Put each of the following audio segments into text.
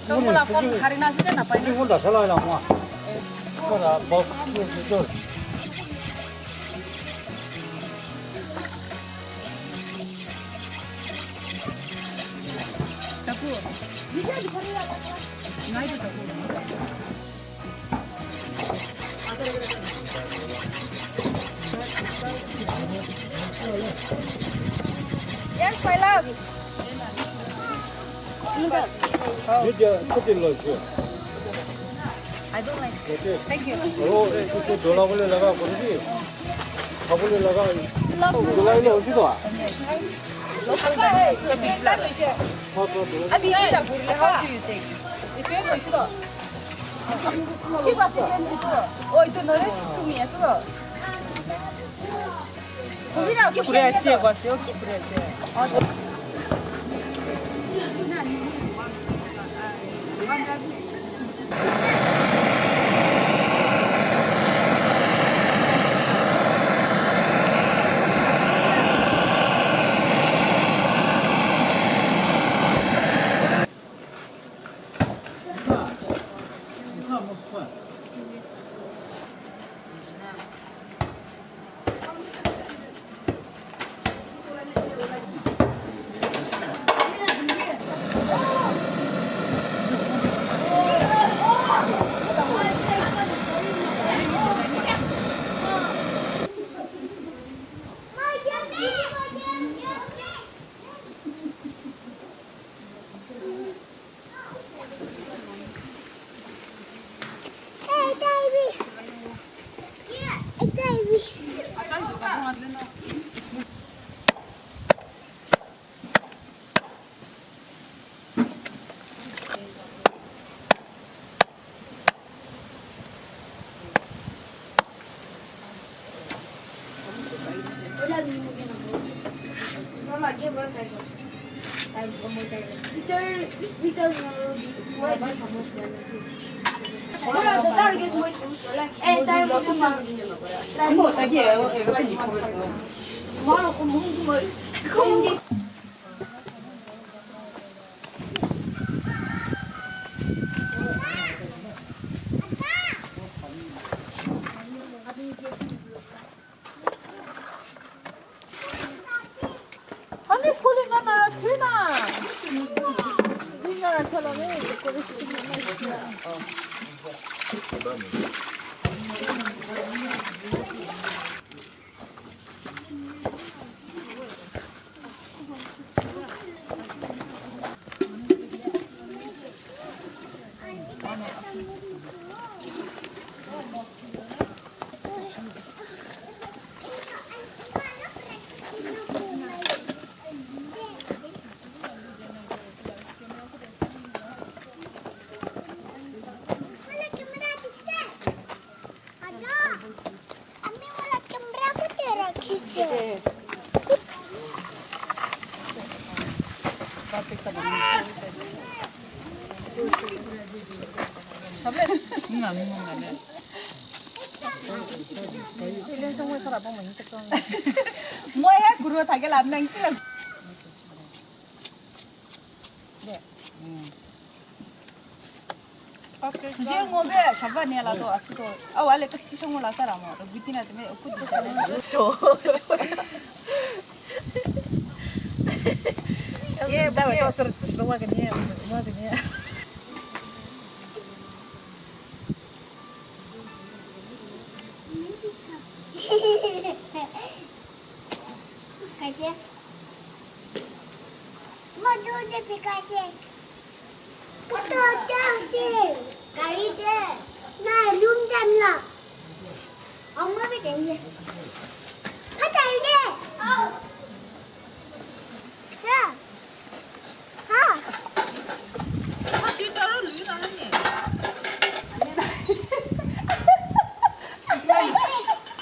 Kamu lapor hari nasi dan apa ini? 지금 다 살아야 뭐. 그라 뭐 저. Jago. Nah itu jago. Yes, my love. 이제 커피를 줘. I don't like. 오케이. Thank you. 또 돌아볼래 나가 그러지. 가볼래 나가. 돌아올래 어디도 와. Abi kita boleh. How do you think? Itu yang boleh sudah. Kita sekian itu. Oh itu noris sumi ya sudah. 거기랑 그래야지 왔어요. 그래야지. 아니 폴리가 나라 되나? 우리나라 사람이 이거를 시키면 Lên xong rồi sau đó bông mình tập xong. Mỗi hết của rồi thằng cái làm nhanh kia. 지금 뭐게 샤바니라도 왔어도 아 원래 같이 성을 나서라 뭐 밑이나 때문에 엎고 잘했어. 예, 다음에 또 서로 주시러가겠네. 뭐하겠네. Kasih. Mau dulu dikasih. Betul sih. Kali deh. Nah, room jam lah. Oma beda ya. Kata deh. Ya. Ha. 진짜로 누나는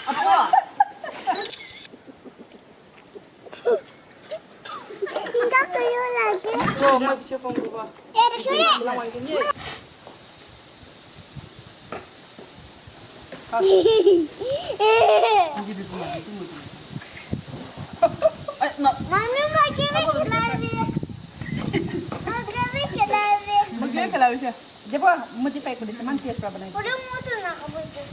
아빠. Tinggal kayu lagi. 저 엄마 비춰본 거 봐. Kira-kira. 올라와 있겠니? Mami mau kira lagi. Mau kira lagi. Magkano ka lang siya? Di ba, modify ko din siya. Mantias pa ba na ito? Udah mutu nak kabutu.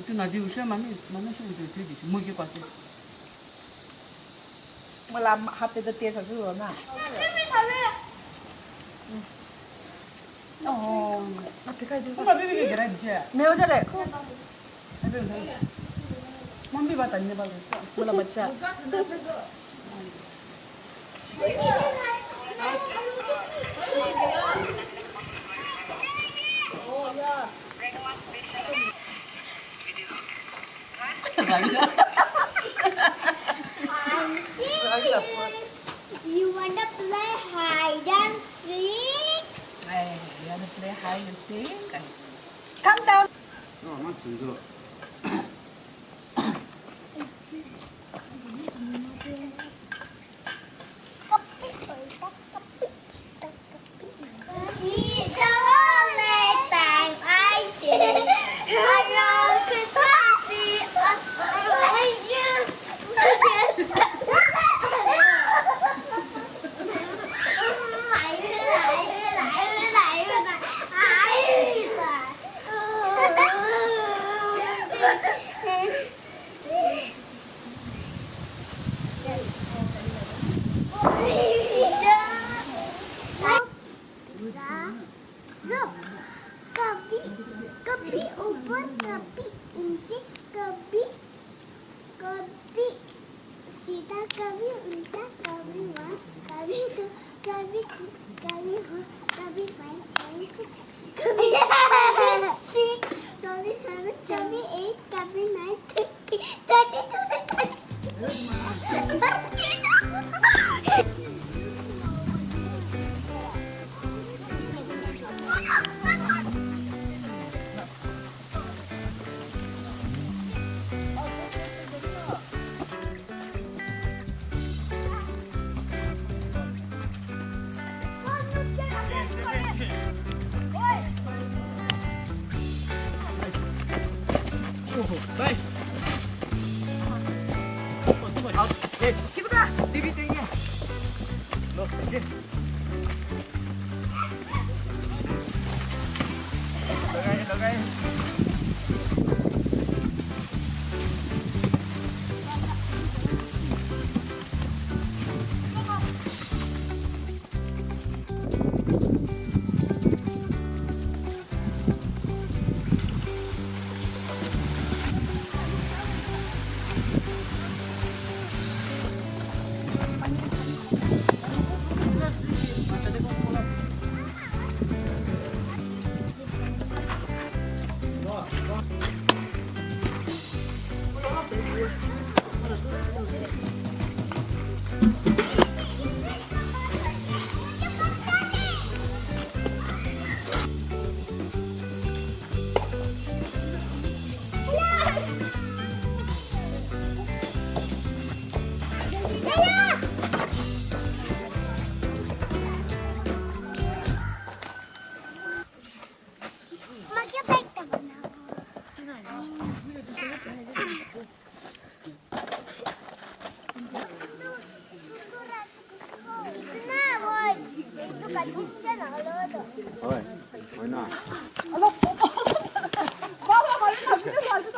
Ito na di siya, mami. Mami siya ito di siya. Mugi pa siya. Wala hati the taste sa sulo na. Mami kami. Oh. Kung mabibigay ka rin siya. Meron dyan eh. Mami ba tayo niya ba? Wala ba siya? You wanna play hide and seek? Ay, yan na play hide and seek. Calm down. It's the only time I see around Kopi ubur, kopi inci, kopi sita, kopi unta, kopi one, kopi two, kopi three, kopi four, kopi five, kopi six, kopi six, kopi seven, kopi eight, kopi nine, 気づかビビっていいや。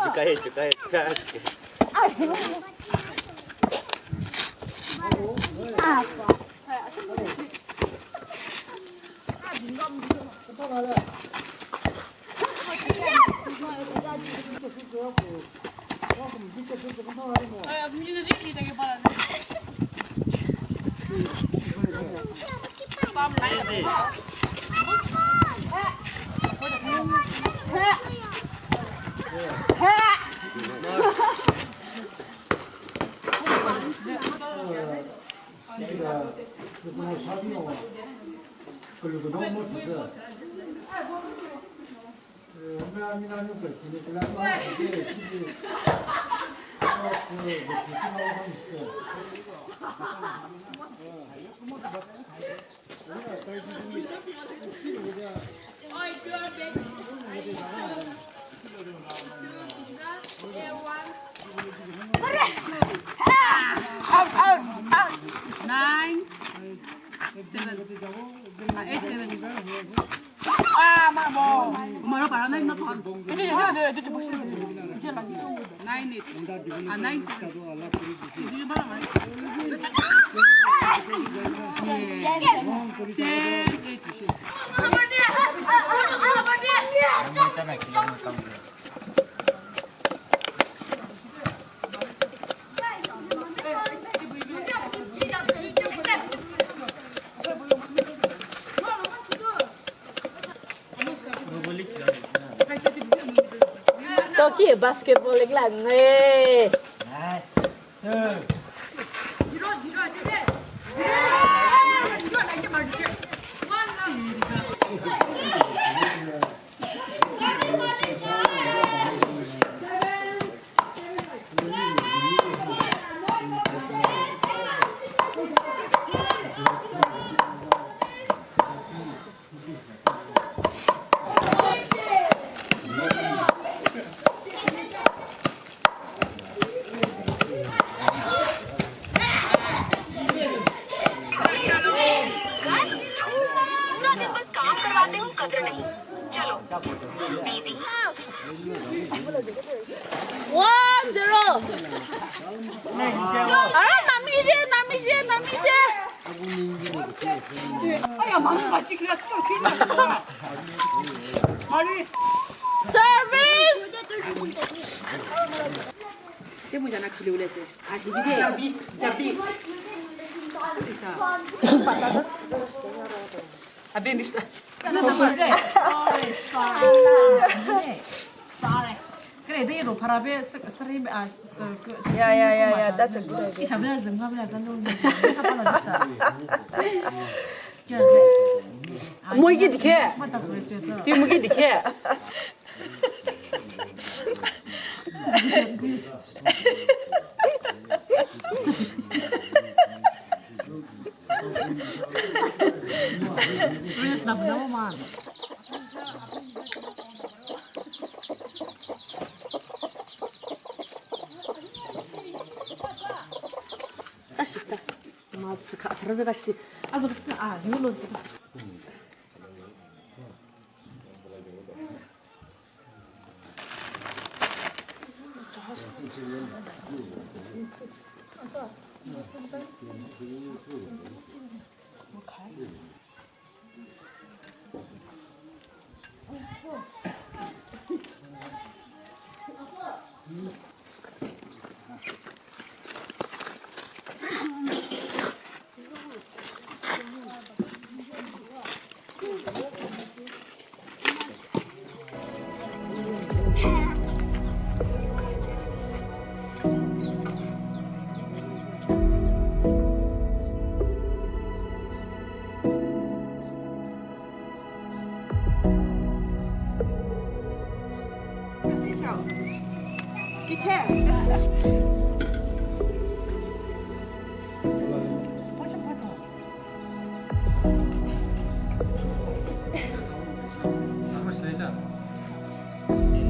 축하해. 쓸 조금 밑에 쓸 때, 금방 하지 뭐. 아, 민지는 이렇게 되게 빨라. 마음 나야. 그거 사진하고 그리고 너무 멋있어. 엄마미나는 그 지네들랑 이게 집이 그 조심하고 있어. Nine, 7, 8, 7. À mà bò mà nó bảo nó còn cái gì sao để cho bố chưa làm nine it à nine gì mà làm Tôi kia basketball lịch lãng nghề. पूरा दिन बस काम करवाते हूँ कदर नहीं चलो दीदी 1-0. 아, 남미시. 아야 마음 같이 그냥 그냥 말이 서비스. 때문이잖아 길에 올렸어 아 비비게 잡비 아 베미스다 그래 내일로 바라베 스림 야야야야, that's a good idea. 이 잡으려 zem가브라 잔도는 사발라졌다 뭐 이게 이렇게? 맞다 그랬어요 뒤에 뭐 이게 이렇게? 그래서 나 너무만 아쉽다. 맞았어. 가서를 가시. 아 저기 아 이걸로 지금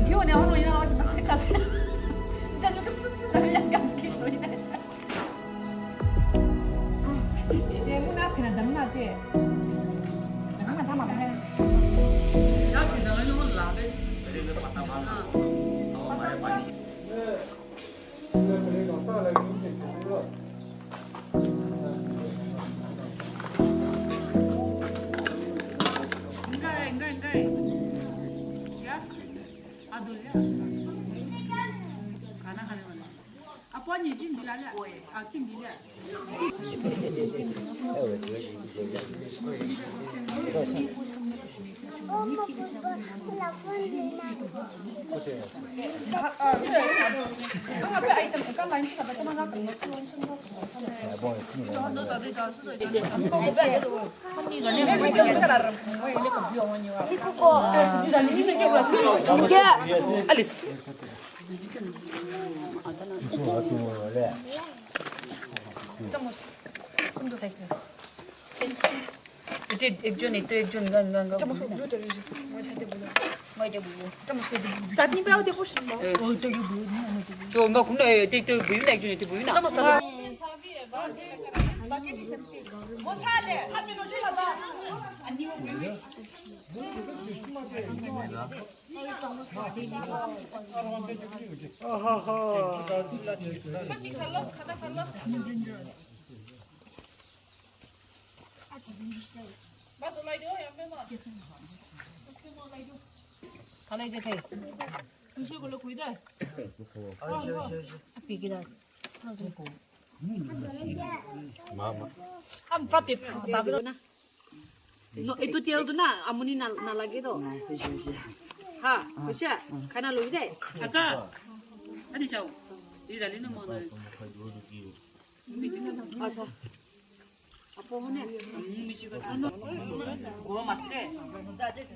기온이 하루 일어나서 막 가서 일단 조금 씁쓸하게 약간 기분이 나죠. 이제 문 앞에는 넘나지. 잠깐만 담아봐 해. 여기 내가 이걸 놔대. 인가야. 야? 아들이야. 你进米来了，啊，进米了。 La fondina. एकजन येतो एकजन गंगा चाटणी पे देखो जो 뭐 근데 또 보이나 एकजन येतो 보이나 뭐 사래 한 명씩 하자 Kalau je teh, susu kalau kuih dah. Api kita. Am papi, papi tu na. No, itu tiada tu na, amuni na lagi tu. Ha, bisa. Karena lu ide. Acha. Adi jauh. Di dalam ni mana? Acha. Apa mana? Misi kata. Gua masih.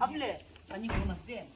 Apa 아니 그거 맞대.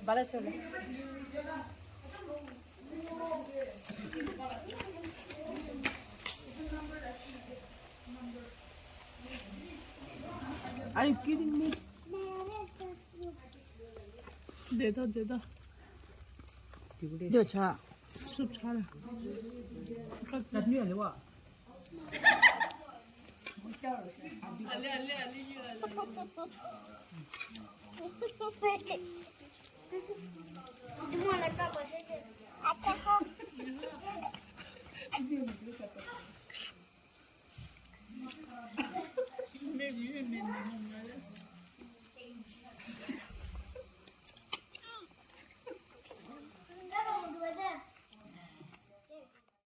Balas oleh. Are you kidding me? दे दो दे छा सूप छा ले चटनी है वो Aku